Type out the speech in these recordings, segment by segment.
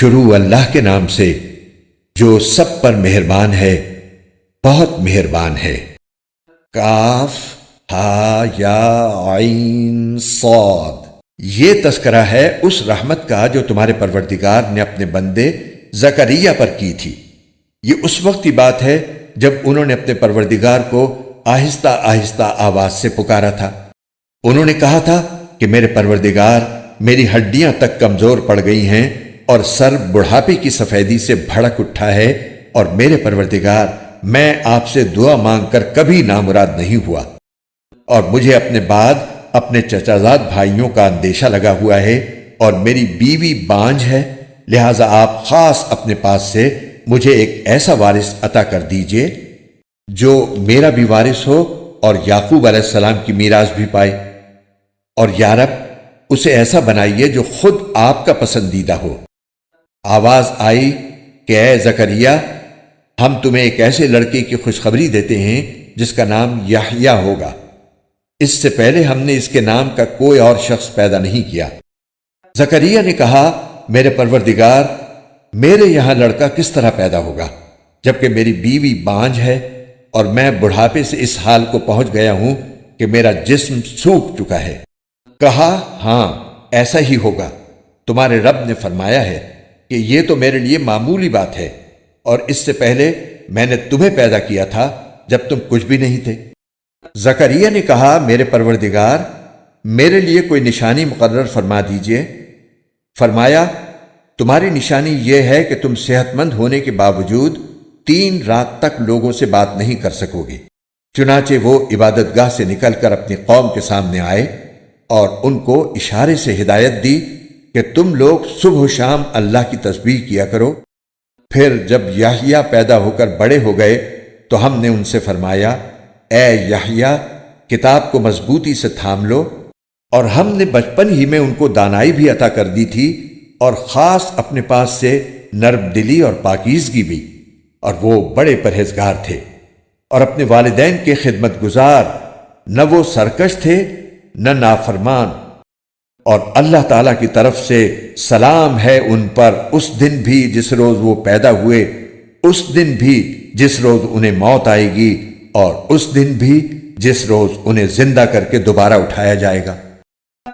شروع اللہ کے نام سے جو سب پر مہربان ہے، بہت مہربان ہے۔ کاف ہا یا عین صاد، یہ تذکرہ ہے اس رحمت کا جو تمہارے پروردگار نے اپنے بندے زکریا پر کی تھی۔ یہ اس وقت کی بات ہے جب انہوں نے اپنے پروردگار کو آہستہ آہستہ آواز سے پکارا تھا۔ انہوں نے کہا تھا کہ میرے پروردگار، میری ہڈیاں تک کمزور پڑ گئی ہیں اور سر بڑھاپے کی سفیدی سے بھڑک اٹھا ہے، اور میرے پروردگار، میں آپ سے دعا مانگ کر کبھی نامراد نہیں ہوا، اور مجھے اپنے بعد اپنے چچازاد بھائیوں کا اندیشہ لگا ہوا ہے، اور میری بیوی بانجھ ہے، لہذا آپ خاص اپنے پاس سے مجھے ایک ایسا وارث عطا کر دیجئے جو میرا بھی وارث ہو اور یعقوب علیہ السلام کی میراث بھی پائے، اور یا رب اسے ایسا بنائیے جو خود آپ کا پسندیدہ ہو۔ آواز آئی کہ اے زکریا، ہم تمہیں ایک ایسے لڑکے کی خوشخبری دیتے ہیں جس کا نام یحییٰ ہوگا۔ اس سے پہلے ہم نے اس کے نام کا کوئی اور شخص پیدا نہیں کیا۔ زکریا نے کہا، میرے پروردگار، میرے یہاں لڑکا کس طرح پیدا ہوگا جبکہ میری بیوی بانجھ ہے، اور میں بڑھاپے سے اس حال کو پہنچ گیا ہوں کہ میرا جسم سوکھ چکا ہے۔ کہا، ہاں ایسا ہی ہوگا، تمہارے رب نے فرمایا ہے کہ یہ تو میرے لیے معمولی بات ہے، اور اس سے پہلے میں نے تمہیں پیدا کیا تھا جب تم کچھ بھی نہیں تھے۔ زکریا نے کہا، میرے پروردگار، میرے لیے کوئی نشانی مقرر فرما دیجئے۔ فرمایا، تمہاری نشانی یہ ہے کہ تم صحت مند ہونے کے باوجود 3 رات تک لوگوں سے بات نہیں کر سکو گے۔ چنانچہ وہ عبادت گاہ سے نکل کر اپنی قوم کے سامنے آئے اور ان کو اشارے سے ہدایت دی کہ تم لوگ صبح و شام اللہ کی تسبیح کیا کرو۔ پھر جب یحییٰ پیدا ہو کر بڑے ہو گئے تو ہم نے ان سے فرمایا، اے یحییٰ، کتاب کو مضبوطی سے تھام لو، اور ہم نے بچپن ہی میں ان کو دانائی بھی عطا کر دی تھی، اور خاص اپنے پاس سے نرم دلی اور پاکیزگی بھی، اور وہ بڑے پرہیزگار تھے اور اپنے والدین کے خدمت گزار، نہ وہ سرکش تھے نہ نافرمان، اور اللہ تعالیٰ کی طرف سے سلام ہے ان پر اس دن بھی جس روز وہ پیدا ہوئے، اس دن بھی جس روز انہیں موت آئے گی، اور اس دن بھی جس روز انہیں زندہ کر کے دوبارہ اٹھایا جائے گا۔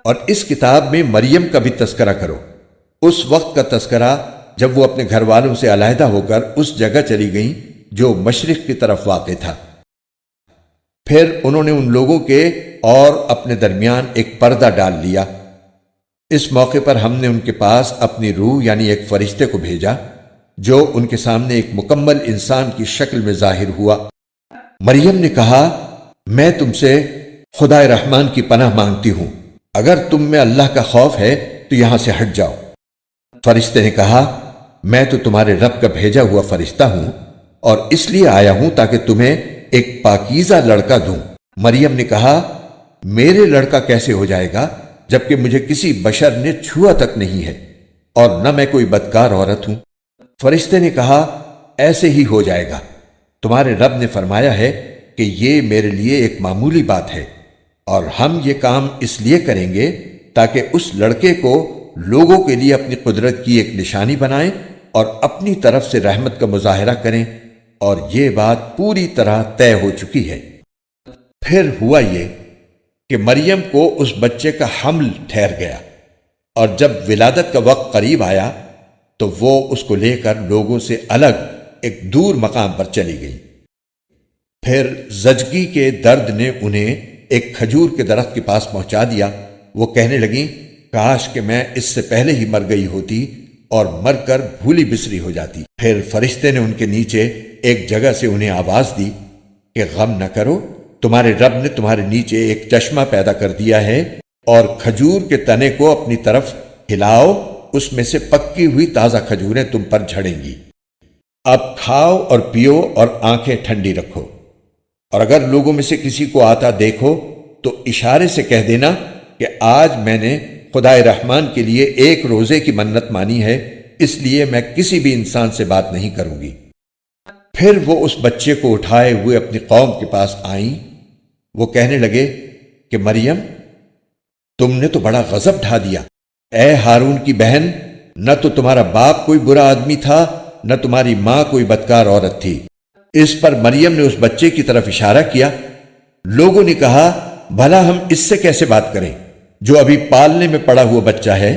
اور اس کتاب میں مریم کا بھی تذکرہ کرو، اس وقت کا تذکرہ جب وہ اپنے گھر والوں سے علیحدہ ہو کر اس جگہ چلی گئیں جو مشرق کی طرف واقع تھا۔ پھر انہوں نے ان لوگوں کے اور اپنے درمیان ایک پردہ ڈال لیا۔ اس موقع پر ہم نے ان کے پاس اپنی روح یعنی ایک فرشتے کو بھیجا جو ان کے سامنے ایک مکمل انسان کی شکل میں ظاہر ہوا۔ مریم نے کہا، میں تم سے خدا رحمان کی پناہ مانگتی ہوں، اگر تم میں اللہ کا خوف ہے تو یہاں سے ہٹ جاؤ۔ فرشتے نے کہا، میں تو تمہارے رب کا بھیجا ہوا فرشتہ ہوں، اور اس لیے آیا ہوں تاکہ تمہیں ایک پاکیزہ لڑکا دوں۔ مریم نے کہا، میرے لڑکا کیسے ہو جائے گا جبکہ مجھے کسی بشر نے چھوا تک نہیں ہے، اور نہ میں کوئی بدکار عورت ہوں۔ فرشتے نے کہا، ایسے ہی ہو جائے گا، تمہارے رب نے فرمایا ہے کہ یہ میرے لیے ایک معمولی بات ہے، اور ہم یہ کام اس لیے کریں گے تاکہ اس لڑکے کو لوگوں کے لیے اپنی قدرت کی ایک نشانی بنائیں اور اپنی طرف سے رحمت کا مظاہرہ کریں، اور یہ بات پوری طرح طے ہو چکی ہے۔ پھر ہوا یہ کہ مریم کو اس بچے کا حمل ٹھہر گیا، اور جب ولادت کا وقت قریب آیا تو وہ اس کو لے کر لوگوں سے الگ ایک دور مقام پر چلی گئی۔ پھر زچگی کے درد نے انہیں ایک کھجور کے درخت کے پاس پہنچا دیا۔ وہ کہنے لگیں، کاش کہ میں اس سے پہلے ہی مر گئی ہوتی اور مر کر بھولی بسری ہو جاتی۔ پھر فرشتے نے ان کے نیچے ایک جگہ سے انہیں آواز دی کہ غم نہ کرو، تمہارے رب نے تمہارے نیچے ایک چشمہ پیدا کر دیا ہے، اور کھجور کے تنے کو اپنی طرف ہلاؤ، اس میں سے پکی ہوئی تازہ کھجوریں تم پر جھڑیں گی۔ اب کھاؤ اور پیو اور آنکھیں ٹھنڈی رکھو، اور اگر لوگوں میں سے کسی کو آتا دیکھو تو اشارے سے کہہ دینا کہ آج میں نے خدائے رحمان کے لیے 1 روزے کی منت مانی ہے، اس لیے میں کسی بھی انسان سے بات نہیں کروں گی۔ پھر وہ اس بچے کو اٹھائے ہوئے اپنی قوم کے پاس آئیں۔ وہ کہنے لگے کہ مریم، تم نے تو بڑا غضب ڈھا دیا۔ اے ہارون کی بہن، نہ تو تمہارا باپ کوئی برا آدمی تھا، نہ تمہاری ماں کوئی بدکار عورت تھی۔ اس پر مریم نے اس بچے کی طرف اشارہ کیا۔ لوگوں نے کہا بھلا ہم اس سے کیسے بات کریں جو ابھی پالنے میں پڑا ہوا بچہ ہے؟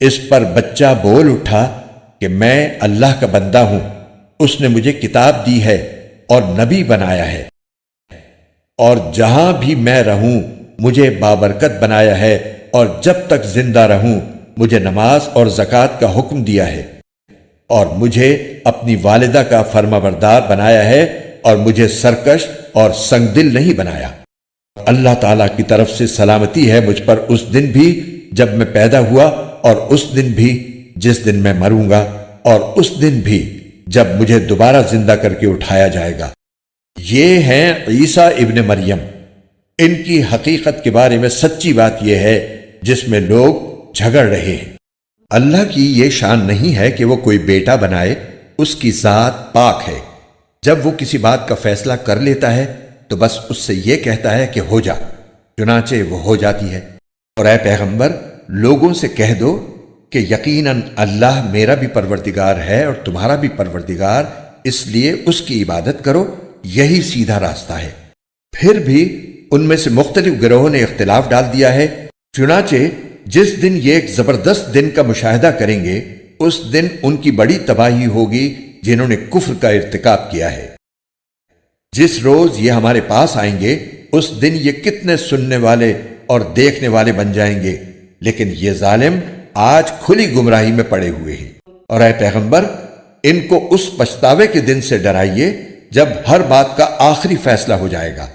اس پر بچہ بول اٹھا کہ میں اللہ کا بندہ ہوں، اس نے مجھے کتاب دی ہے اور نبی بنایا ہے، اور جہاں بھی میں رہوں مجھے بابرکت بنایا ہے، اور جب تک زندہ رہوں مجھے نماز اور زکوٰۃ کا حکم دیا ہے، اور مجھے اپنی والدہ کا فرما بردار بنایا ہے، اور مجھے سرکش اور سنگ دل نہیں بنایا۔ اللہ تعالیٰ کی طرف سے سلامتی ہے مجھ پر اس دن بھی جب میں پیدا ہوا، اور اس دن بھی جس دن میں مروں گا، اور اس دن بھی جب مجھے دوبارہ زندہ کر کے اٹھایا جائے گا۔ یہ ہیں عیسیٰ ابن مریم۔ ان کی حقیقت کے بارے میں سچی بات یہ ہے جس میں لوگ جھگڑ رہے ہیں۔ اللہ کی یہ شان نہیں ہے کہ وہ کوئی بیٹا بنائے، اس کی ذات پاک ہے۔ جب وہ کسی بات کا فیصلہ کر لیتا ہے تو بس اس سے یہ کہتا ہے کہ ہو جا، چنانچہ وہ ہو جاتی ہے۔ اور اے پیغمبر، لوگوں سے کہہ دو کہ یقیناً اللہ میرا بھی پروردگار ہے اور تمہارا بھی پروردگار، اس لیے اس کی عبادت کرو، یہی سیدھا راستہ ہے۔ پھر بھی ان میں سے مختلف گروہوں نے اختلاف ڈال دیا ہے، چنانچہ جس دن یہ ایک زبردست دن کا مشاہدہ کریں گے، اس دن ان کی بڑی تباہی ہوگی جنہوں نے کفر کا ارتکاب کیا ہے۔ جس روز یہ ہمارے پاس آئیں گے اس دن یہ کتنے سننے والے اور دیکھنے والے بن جائیں گے، لیکن یہ ظالم آج کھلی گمراہی میں پڑے ہوئے ہیں۔ اور اے پیغمبر، ان کو اس پچھتاوے کے دن سے ڈرائیے جب ہر بات کا آخری فیصلہ ہو جائے گا،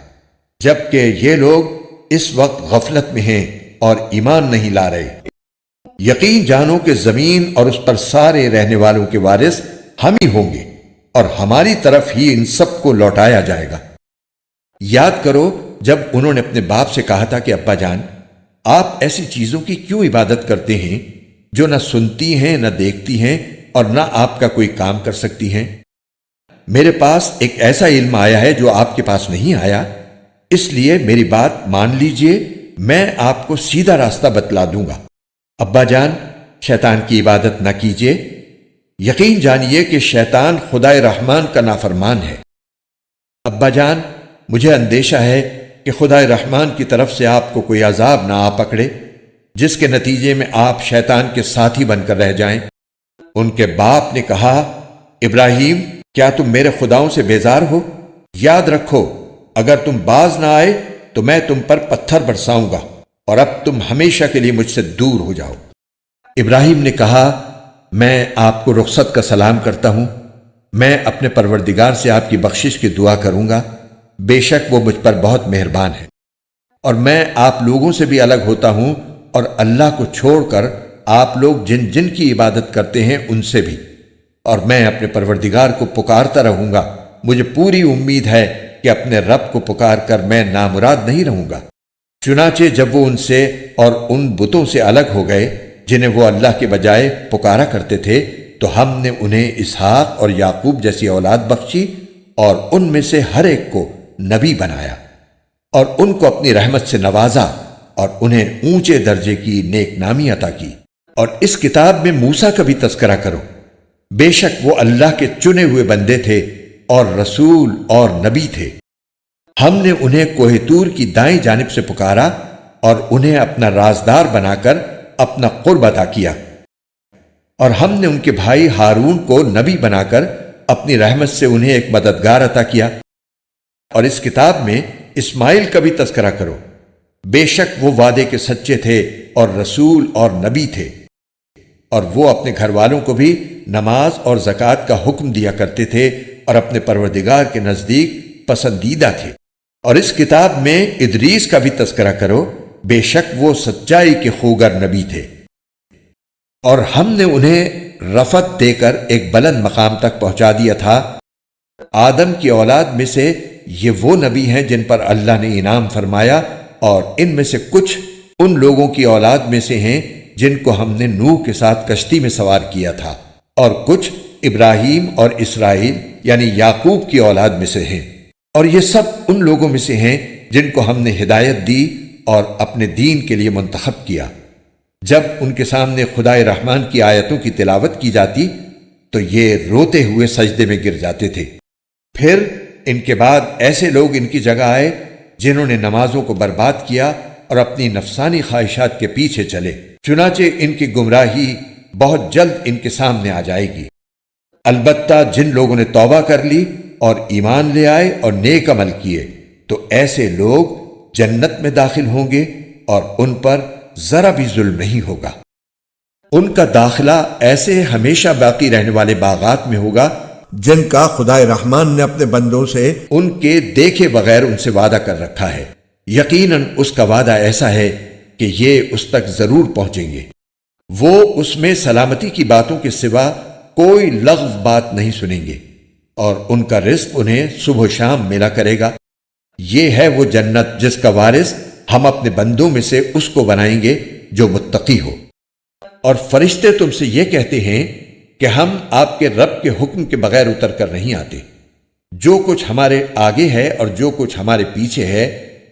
جبکہ یہ لوگ اس وقت غفلت میں ہیں اور ایمان نہیں لا رہے۔ یقین جانو کہ زمین اور اس پر سارے رہنے والوں کے وارث ہم ہی ہوں گے، اور ہماری طرف ہی ان سب کو لوٹایا جائے گا۔ یاد کرو جب انہوں نے اپنے باپ سے کہا تھا کہ ابا جان، آپ ایسی چیزوں کی کیوں عبادت کرتے ہیں جو نہ سنتی ہیں نہ دیکھتی ہیں اور نہ آپ کا کوئی کام کر سکتی ہیں؟ میرے پاس ایک ایسا علم آیا ہے جو آپ کے پاس نہیں آیا، اس لیے میری بات مان لیجئے، میں آپ کو سیدھا راستہ بتلا دوں گا۔ ابا جان، شیطان کی عبادت نہ کیجئے، یقین جانیے کہ شیطان خدائے رحمان کا نافرمان ہے۔ ابا جان، مجھے اندیشہ ہے کہ خدائے رحمان کی طرف سے آپ کو کوئی عذاب نہ آ پکڑے جس کے نتیجے میں آپ شیطان کے ساتھی بن کر رہ جائیں۔ ان کے باپ نے کہا، ابراہیم، کیا تم میرے خداؤں سے بیزار ہو؟ یاد رکھو، اگر تم باز نہ آئے تو میں تم پر پتھر برساؤں گا، اور اب تم ہمیشہ کے لیے مجھ سے دور ہو جاؤ۔ ابراہیم نے کہا، میں آپ کو رخصت کا سلام کرتا ہوں، میں اپنے پروردگار سے آپ کی بخشش کی دعا کروں گا، بے شک وہ مجھ پر بہت مہربان ہے، اور میں آپ لوگوں سے بھی الگ ہوتا ہوں، اور اللہ کو چھوڑ کر آپ لوگ جن جن کی عبادت کرتے ہیں ان سے بھی، اور میں اپنے پروردگار کو پکارتا رہوں گا۔ مجھے پوری امید ہے کہ اپنے رب کو پکار کر میں نامراد نہیں رہوں گا۔ چنانچہ جب وہ ان سے اور ان بتوں سے الگ ہو گئے جنہیں وہ اللہ کے بجائے پکارا کرتے تھے، تو ہم نے انہیں اسحاق اور یعقوب جیسی اولاد بخشی، اور ان میں سے ہر ایک کو نبی بنایا، اور ان کو اپنی رحمت سے نوازا، اور انہیں اونچے درجے کی نیک نامی عطا کی۔ اور اس کتاب میں موسیٰ کا بھی تذکرہ کرو، بے شک وہ اللہ کے چنے ہوئے بندے تھے اور رسول اور نبی تھے۔ ہم نے انہیں کوہ طور کی دائیں جانب سے پکارا اور انہیں اپنا رازدار بنا کر اپنا قرب عطا کیا، اور ہم نے ان کے بھائی ہارون کو نبی بنا کر اپنی رحمت سے انہیں ایک مددگار عطا کیا۔ اور اس کتاب میں اسماعیل کا بھی تذکرہ کرو، بے شک وہ وعدے کے سچے تھے اور رسول اور نبی تھے، اور وہ اپنے گھر والوں کو بھی نماز اور زکوٰۃ کا حکم دیا کرتے تھے اور اپنے پروردگار کے نزدیک پسندیدہ تھے۔ اور اس کتاب میں ادریس کا بھی تذکرہ کرو، بے شک وہ سچائی کے خوگر نبی تھے، اور ہم نے انہیں رفعت دے کر ایک بلند مقام تک پہنچا دیا تھا۔ آدم کی اولاد میں سے یہ وہ نبی ہیں جن پر اللہ نے انعام فرمایا، اور ان میں سے کچھ ان لوگوں کی اولاد میں سے ہیں جن کو ہم نے نوح کے ساتھ کشتی میں سوار کیا تھا، اور کچھ ابراہیم اور اسرائیل یعنی یعقوب کی اولاد میں سے ہیں، اور یہ سب ان لوگوں میں سے ہیں جن کو ہم نے ہدایت دی اور اپنے دین کے لیے منتخب کیا۔ جب ان کے سامنے خدائے رحمان کی آیتوں کی تلاوت کی جاتی تو یہ روتے ہوئے سجدے میں گر جاتے تھے۔ پھر ان کے بعد ایسے لوگ ان کی جگہ آئے جنہوں نے نمازوں کو برباد کیا اور اپنی نفسانی خواہشات کے پیچھے چلے، چنانچہ ان کی گمراہی بہت جلد ان کے سامنے آ جائے گی۔ البتہ جن لوگوں نے توبہ کر لی اور ایمان لے آئے اور نیک عمل کیے تو ایسے لوگ جنت میں داخل ہوں گے اور ان پر ذرا بھی ظلم نہیں ہوگا۔ ان کا داخلہ ایسے ہمیشہ باقی رہنے والے باغات میں ہوگا جن کا خدائے رحمان نے اپنے بندوں سے ان کے دیکھے بغیر ان سے وعدہ کر رکھا ہے۔ یقیناً اس کا وعدہ ایسا ہے کہ یہ اس تک ضرور پہنچیں گے۔ وہ اس میں سلامتی کی باتوں کے سوا کوئی لغو بات نہیں سنیں گے اور ان کا رزق انہیں صبح و شام ملا کرے گا۔ یہ ہے وہ جنت جس کا وارث ہم اپنے بندوں میں سے اس کو بنائیں گے جو متقی ہو۔ اور فرشتے تم سے یہ کہتے ہیں کہ ہم آپ کے رب کے حکم کے بغیر اتر کر نہیں آتے۔ جو کچھ ہمارے آگے ہے اور جو کچھ ہمارے پیچھے ہے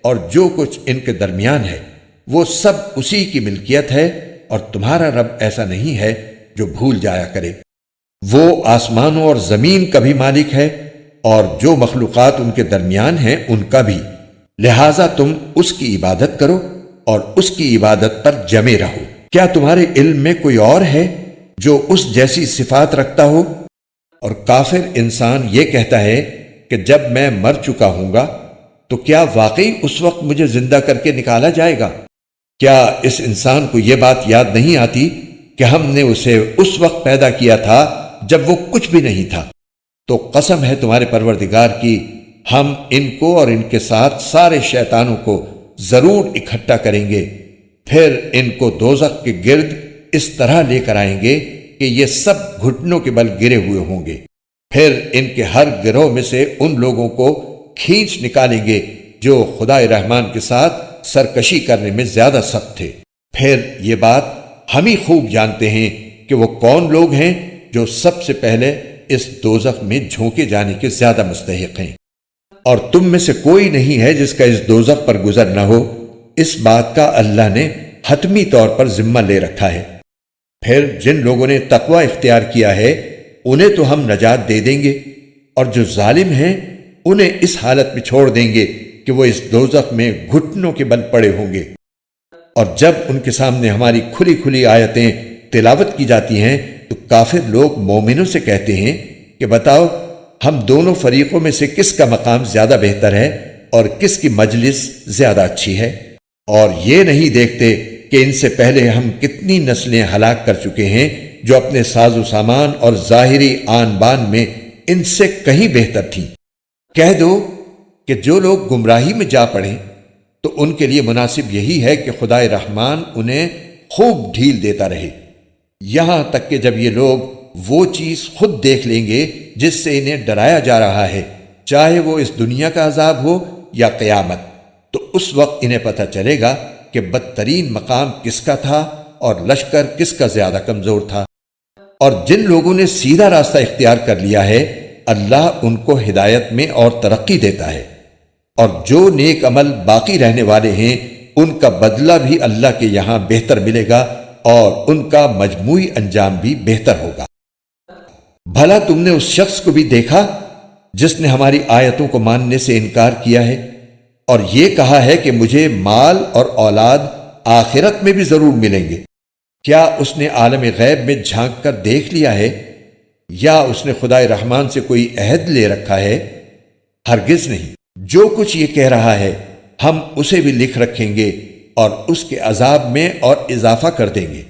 اور جو کچھ ان کے درمیان ہے وہ سب اسی کی ملکیت ہے، اور تمہارا رب ایسا نہیں ہے جو بھول جایا کرے۔ وہ آسمانوں اور زمین کا بھی مالک ہے اور جو مخلوقات ان کے درمیان ہیں ان کا بھی، لہذا تم اس کی عبادت کرو اور اس کی عبادت پر جمے رہو۔ کیا تمہارے علم میں کوئی اور ہے جو اس جیسی صفات رکھتا ہو؟ اور کافر انسان یہ کہتا ہے کہ جب میں مر چکا ہوں گا تو کیا واقعی اس وقت مجھے زندہ کر کے نکالا جائے گا؟ کیا اس انسان کو یہ بات یاد نہیں آتی کہ ہم نے اسے اس وقت پیدا کیا تھا جب وہ کچھ بھی نہیں تھا؟ تو قسم ہے تمہارے پروردگار کی، ہم ان کو اور ان کے ساتھ سارے شیطانوں کو ضرور اکٹھا کریں گے، پھر ان کو دوزخ کے گرد اس طرح لے کر آئیں گے کہ یہ سب گھٹنوں کے بل گرے ہوئے ہوں گے۔ پھر ان کے ہر گروہ میں سے ان لوگوں کو کھینچ نکالیں گے جو خدائے رحمان کے ساتھ سرکشی کرنے میں زیادہ سخت تھے۔ پھر یہ بات ہم ہی خوب جانتے ہیں کہ وہ کون لوگ ہیں جو سب سے پہلے اس دوزخ میں جھونکے جانے کے زیادہ مستحق ہیں، اور تم میں سے کوئی نہیں ہے جس کا اس دوزخ پر گزر نہ ہو۔ اس بات کا اللہ نے حتمی طور پر ذمہ لے رکھا ہے۔ پھر جن لوگوں نے تقوی اختیار کیا ہے انہیں تو ہم نجات دے دیں گے، اور جو ظالم ہیں انہیں اس حالت میں چھوڑ دیں گے کہ وہ اس دوزخ میں گھٹنوں کے بل پڑے ہوں گے۔ اور جب ان کے سامنے ہماری کھلی کھلی آیتیں تلاوت کی جاتی ہیں تو کافر لوگ مومنوں سے کہتے ہیں کہ بتاؤ ہم دونوں فریقوں میں سے کس کا مقام زیادہ بہتر ہے اور کس کی مجلس زیادہ اچھی ہے؟ اور یہ نہیں دیکھتے کہ ان سے پہلے ہم کتنی نسلیں ہلاک کر چکے ہیں جو اپنے ساز و سامان اور ظاہری آن بان میں ان سے کہیں بہتر تھیں۔ کہہ دو کہ جو لوگ گمراہی میں جا پڑیں تو ان کے لیے مناسب یہی ہے کہ خدائے رحمان انہیں خوب ڈھیل دیتا رہے، یہاں تک کہ جب یہ لوگ وہ چیز خود دیکھ لیں گے جس سے انہیں ڈرایا جا رہا ہے، چاہے وہ اس دنیا کا عذاب ہو یا قیامت، تو اس وقت انہیں پتہ چلے گا کہ بدترین مقام کس کا تھا اور لشکر کس کا زیادہ کمزور تھا۔ اور جن لوگوں نے سیدھا راستہ اختیار کر لیا ہے اللہ ان کو ہدایت میں اور ترقی دیتا ہے، اور جو نیک عمل باقی رہنے والے ہیں ان کا بدلہ بھی اللہ کے یہاں بہتر ملے گا اور ان کا مجموعی انجام بھی بہتر ہوگا۔ بھلا تم نے اس شخص کو بھی دیکھا جس نے ہماری آیتوں کو ماننے سے انکار کیا ہے اور یہ کہا ہے کہ مجھے مال اور اولاد آخرت میں بھی ضرور ملیں گے؟ کیا اس نے عالم غیب میں جھانک کر دیکھ لیا ہے یا اس نے خدائے رحمان سے کوئی عہد لے رکھا ہے؟ ہرگز نہیں۔ جو کچھ یہ کہہ رہا ہے ہم اسے بھی لکھ رکھیں گے اور اس کے عذاب میں اور اضافہ کر دیں گے،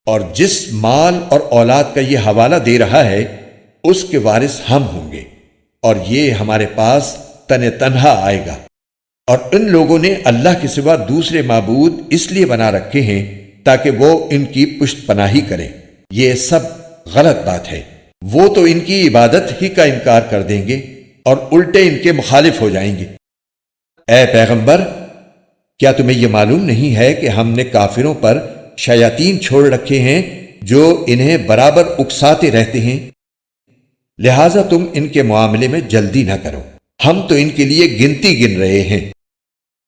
اور جس مال اور اولاد کا یہ حوالہ دے رہا ہے اس کے وارث ہم ہوں گے، اور یہ ہمارے پاس تنہا آئے گا۔ اور ان لوگوں نے اللہ کے سوا دوسرے معبود اس لیے بنا رکھے ہیں تاکہ وہ ان کی پشت پناہی کریں۔ یہ سب غلط بات ہے۔ وہ تو ان کی عبادت ہی کا انکار کر دیں گے اور الٹے ان کے مخالف ہو جائیں گے۔ اے پیغمبر، کیا تمہیں یہ معلوم نہیں ہے کہ ہم نے کافروں پر شیاطین چھوڑ رکھے ہیں جو انہیں برابر اکساتے رہتے ہیں؟ لہذا تم ان کے معاملے میں جلدی نہ کرو، ہم تو ان کے لیے گنتی گن رہے ہیں۔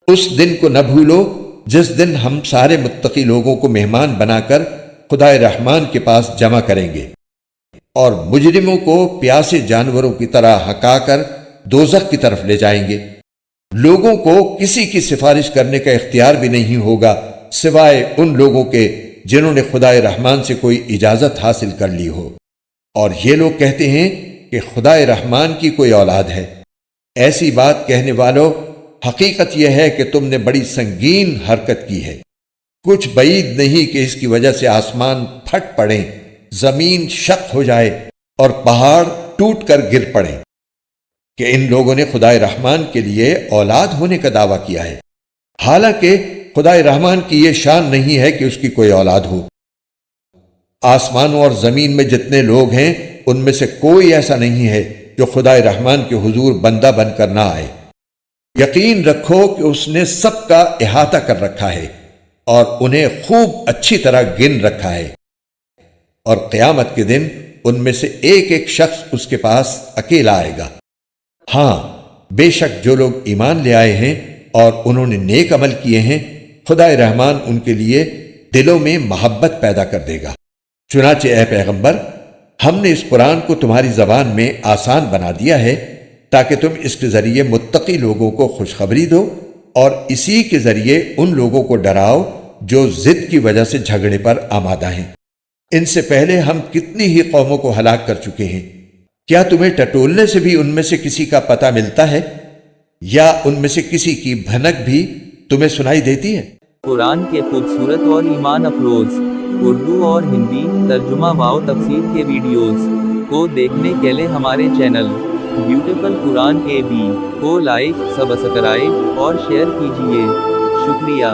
اس دن کو نہ بھولو جس دن ہم سارے متقی لوگوں کو مہمان بنا کر خدائے رحمان کے پاس جمع کریں گے اور مجرموں کو پیاسے جانوروں کی طرح ہکا کر دوزخ کی طرف لے جائیں گے۔ لوگوں کو کسی کی سفارش کرنے کا اختیار بھی نہیں ہوگا سوائے ان لوگوں کے جنہوں نے خدائے رحمان سے کوئی اجازت حاصل کر لی ہو، اور یہ لوگ کہتے ہیں کہ خدائے رحمان کی کوئی اولاد ہے۔ ایسی بات کہنے والوں، حقیقت یہ ہے کہ تم نے بڑی سنگین حرکت کی ہے۔ کچھ بعید نہیں کہ اس کی وجہ سے آسمان پھٹ پڑیں، زمین شق ہو جائے اور پہاڑ ٹوٹ کر گر پڑیں، کہ ان لوگوں نے خدائے رحمان کے لیے اولاد ہونے کا دعویٰ کیا ہے، حالانکہ خدائے رحمان کی یہ شان نہیں ہے کہ اس کی کوئی اولاد ہو۔ آسمانوں اور زمین میں جتنے لوگ ہیں ان میں سے کوئی ایسا نہیں ہے جو خدائے رحمان کے حضور بندہ بن کر نہ آئے۔ یقین رکھو کہ اس نے سب کا احاطہ کر رکھا ہے اور انہیں خوب اچھی طرح گن رکھا ہے، اور قیامت کے دن ان میں سے ایک ایک شخص اس کے پاس اکیلا آئے گا۔ ہاں، بے شک جو لوگ ایمان لے آئے ہیں اور انہوں نے نیک عمل کیے ہیں، خدائے رحمان ان کے لیے دلوں میں محبت پیدا کر دے گا۔ چنانچہ اے پیغمبر، ہم نے اس قرآن کو تمہاری زبان میں آسان بنا دیا ہے تاکہ تم اس کے ذریعے متقی لوگوں کو خوشخبری دو اور اسی کے ذریعے ان لوگوں کو ڈراؤ جو ضد کی وجہ سے جھگڑے پر آمادہ ہیں۔ ان سے پہلے ہم کتنی ہی قوموں کو ہلاک کر چکے ہیں۔ کیا تمہیں ٹٹولنے سے بھی ان میں سے کسی کا پتہ ملتا ہے، یا ان میں سے کسی کی بھنک بھی تمہیں سنائی دیتی ہے؟ قرآن کے خوبصورت اور ایمان افروز اردو اور ہندی ترجمہ و تفسیر کے ویڈیوز کو دیکھنے کے لیے ہمارے چینل بیوٹیفل قرآن AB کو لائک، سبسکرائب اور شیئر کیجیے۔ شکریہ۔